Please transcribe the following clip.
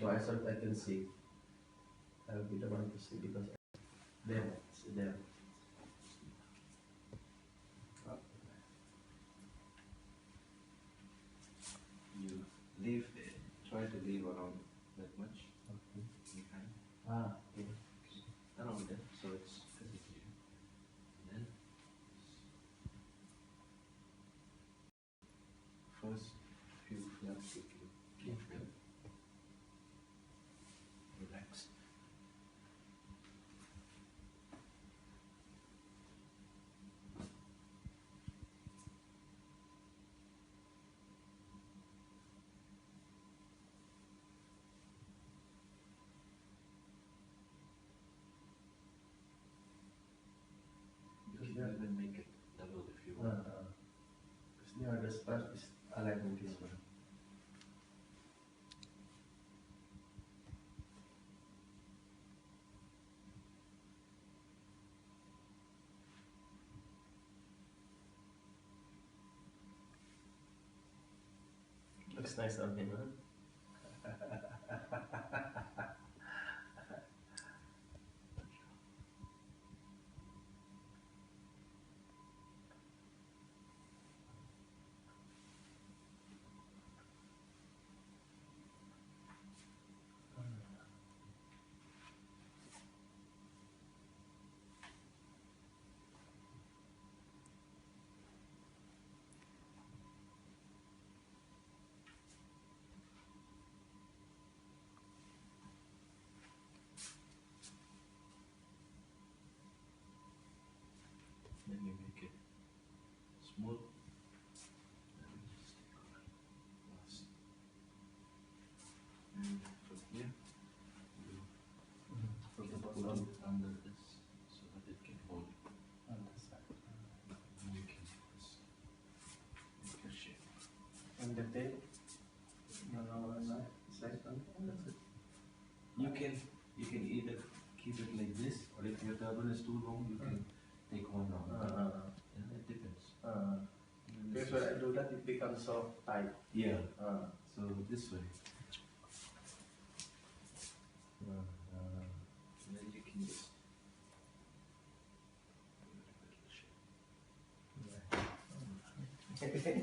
So I thought I can see. I will be the one to see because there, it's there. You leave it. Try to leave around that much Okay. behind. Okay. Around there, so it's physically. And then first few flaps you can keep them relaxed. You can even make it double if you want. Because the other part is aligned with this one. Looks nice on him, huh? Then you make it smooth. And you just take off last. And from here, you From the put bottom. it under this so that it can hold. On the side. And you can just make a shape. And the tail? No, side on. That's it. You can either keep it like this, or if your turban is too long, you can take one round. Yeah, it depends. And then Because this when is- I do that, it becomes so tight. yeah. So this way.